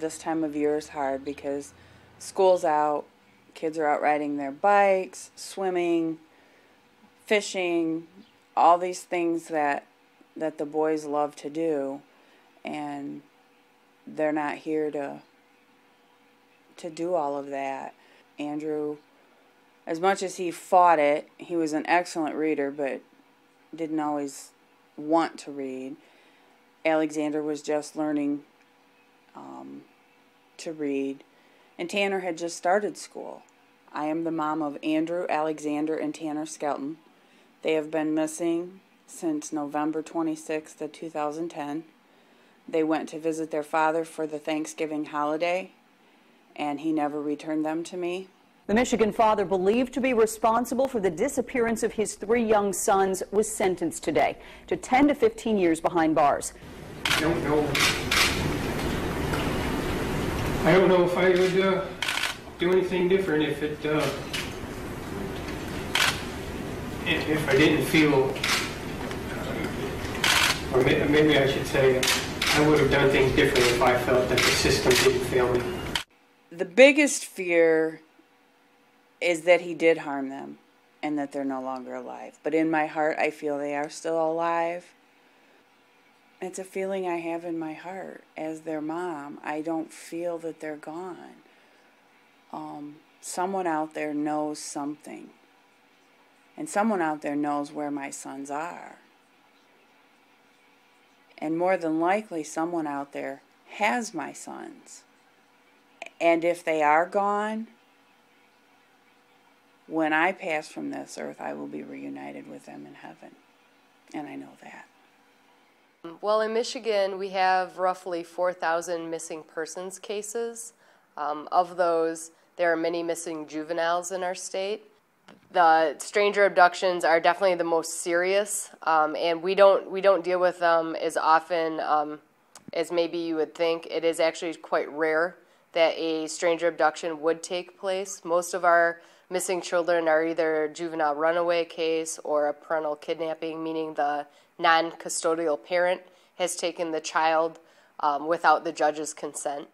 this time of year is hard because school's out, kids are out riding their bikes, swimming, fishing, all these things that the boys love to do, and they're not here to do all of that. Andrew, as much as he fought it, he was an excellent reader, but didn't always want to read. Alexander was just learning to read, and Tanner had just started school. I am the mom of Andrew, Alexander, and Tanner Skelton. They have been missing since November 26th of 2010. They went to visit their father for the Thanksgiving holiday, and he never returned them to me. The Michigan father believed to be responsible for the disappearance of his 3 young sons was sentenced today to 10 to 15 years behind bars. I don't know if I would do anything different if I didn't feel, or maybe I should say, I would have done things differently if I felt that the system didn't fail me. The biggest fear is that he did harm them and that they're no longer alive. But in my heart, I feel they are still alive. It's a feeling I have in my heart. As their mom, I don't feel that they're gone. Someone out there knows something. And someone out there knows where my sons are. And more than likely, someone out there has my sons. And if they are gone, when I pass from this earth, I will be reunited with them in heaven. And I know that. Well, in Michigan, we have roughly 4,000 missing persons cases. Of those, there are many missing juveniles in our state. The stranger abductions are definitely the most serious, and we don't deal with them as often as maybe you would think. It is actually quite rare that a stranger abduction would take place. Most of our missing children are either a juvenile runaway case or a parental kidnapping, meaning the non-custodial parent has taken the child without the judge's consent.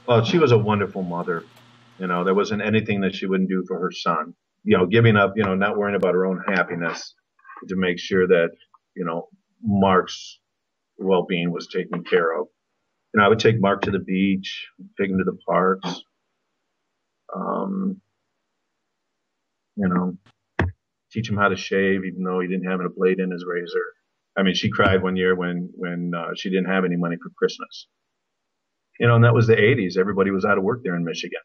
Well, she was a wonderful mother. You know, there wasn't anything that she wouldn't do for her son. You know, giving up, you know, not worrying about her own happiness to make sure that, you know, Mark's well-being was taken care of. You know, I would take Mark to the beach, take him to the parks, you know, teach him how to shave, even though he didn't have a blade in his razor. I mean, she cried one year when she didn't have any money for Christmas. You know, and that was the 80s. Everybody was out of work there in Michigan.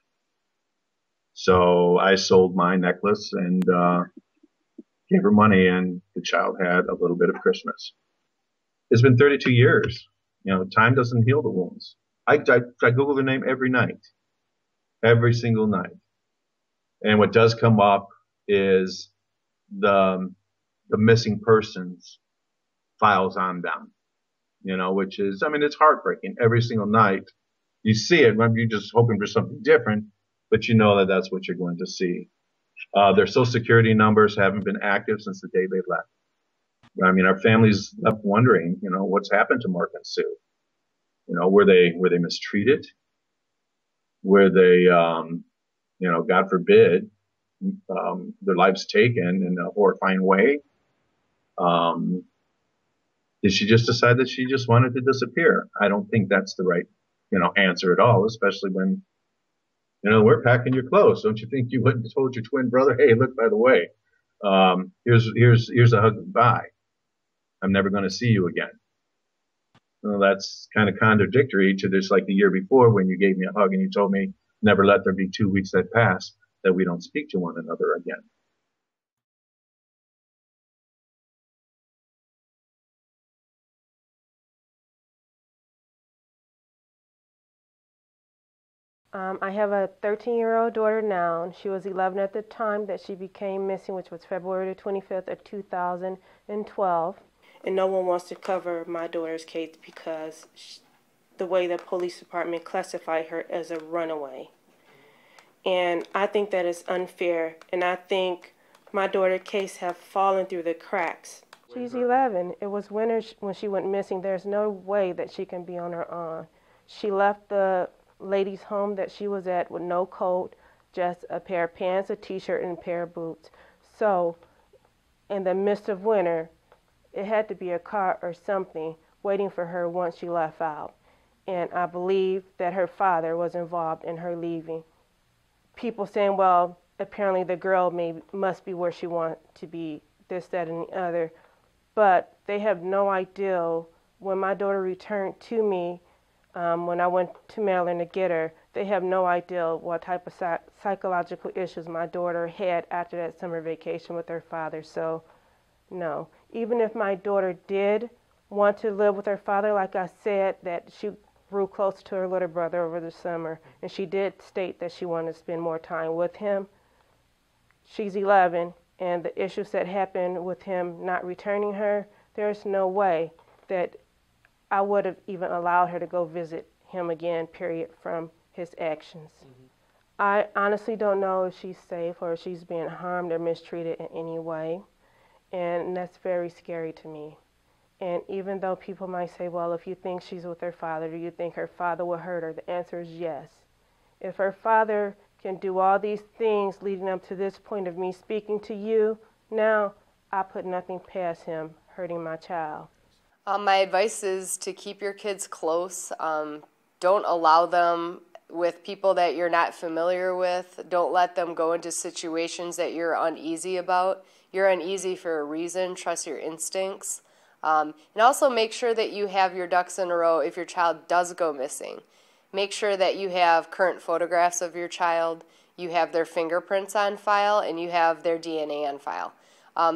So I sold my necklace and gave her money, and the child had a little bit of Christmas. It's been 32 years. You know, time doesn't heal the wounds. I Google her name every night, every single night. And what does come up is the missing persons files on them, you know, which is, I mean, it's heartbreaking every single night. You see it, you're just hoping for something different, but you know that that's what you're going to see. Their social security numbers haven't been active since the day they left. I mean, our families left wondering, you know, what's happened to Mark and Sue? You know, were they mistreated? Were they, you know, God forbid, their lives taken in a horrifying way? Did she just decide that she just wanted to disappear? I don't think that's the right, you know, answer at all, especially when, you know, we're packing your clothes. Don't you think you wouldn't have told your twin brother, hey, look, by the way, here's a hug goodbye. I'm never going to see you again. Well, that's kind of contradictory to this, like the year before when you gave me a hug and you told me never let there be 2 weeks that pass that we don't speak to one another again. I have a 13-year-old daughter now. She was 11 at the time that she became missing, which was February 25th of 2012. And no one wants to cover my daughter's case because the way the police department classified her as a runaway. And I think that is unfair, and I think my daughter's case have fallen through the cracks. She's 11. It was winter when she went missing. There's no way that she can be on her own. She left the lady's home that she was at with no coat, just a pair of pants, a t-shirt, and a pair of boots. So, in the midst of winter, it had to be a car or something waiting for her once she left out. And I believe that her father was involved in her leaving. People saying, well, apparently the girl must be where she wants to be, this, that, and the other. But they have no idea. When my daughter returned to me, when I went to Maryland to get her, they have no idea what type of psychological issues my daughter had after that summer vacation with her father. So, no. Even if my daughter did want to live with her father, like I said, that she grew close to her little brother over the summer, and she did state that she wanted to spend more time with him. She's 11, and the issues that happened with him not returning her, there's no way that I would have even allowed her to go visit him again, period, from his actions. I honestly don't know if she's safe or if she's being harmed or mistreated in any way, and that's very scary to me. And even though people might say, well, if you think she's with her father, do you think her father will hurt her? The answer is yes. If her father can do all these things leading up to this point of me speaking to you, now I put nothing past him hurting my child. My advice is to keep your kids close. Don't allow them with people that you're not familiar with. Don't let them go into situations that you're uneasy about. You're uneasy for a reason. Trust your instincts. And also make sure that you have your ducks in a row if your child does go missing. Make sure that you have current photographs of your child, you have their fingerprints on file, and you have their DNA on file.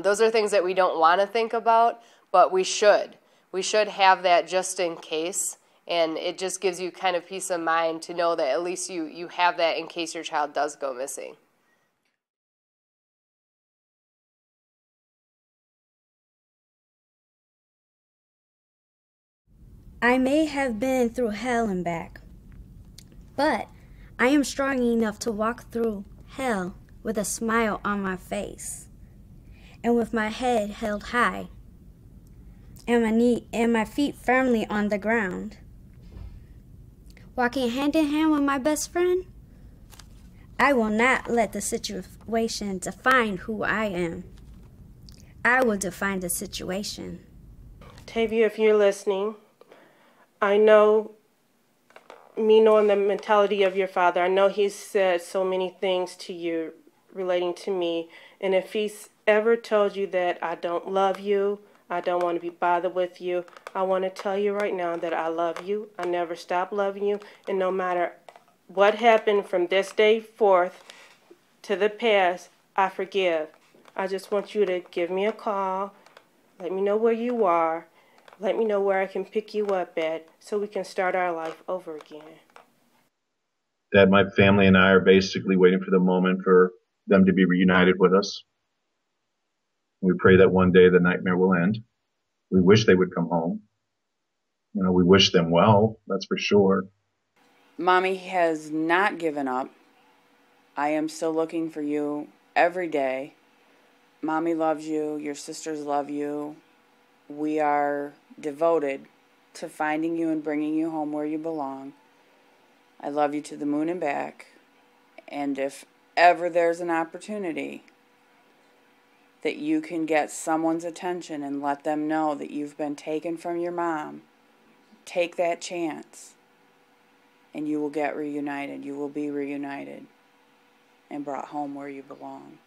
Those are things that we don't want to think about, but we should. We should have that just in case, and it just gives you kind of peace of mind to know that at least you have that in case your child does go missing. I may have been through hell and back, but I am strong enough to walk through hell with a smile on my face and with my head held high and my feet firmly on the ground. Walking hand in hand with my best friend, I will not let the situation define who I am. I will define the situation. Tavia, if you're listening, I know, me knowing the mentality of your father, I know he's said so many things to you relating to me. And if he's ever told you that I don't love you, I don't want to be bothered with you, I want to tell you right now that I love you. I never stop loving you. And no matter what happened from this day forth to the past, I forgive. I just want you to give me a call, let me know where you are, let me know where I can pick you up at so we can start our life over again. That my family and I are basically waiting for the moment for them to be reunited with us. We pray that one day the nightmare will end. We wish they would come home. You know, we wish them well, that's for sure. Mommy has not given up. I am still looking for you every day. Mommy loves you. Your sisters love you. We are devoted to finding you and bringing you home where you belong. I love you to the moon and back. And if ever there's an opportunity that you can get someone's attention and let them know that you've been taken from your mom, take that chance and you will get reunited. You will be reunited and brought home where you belong.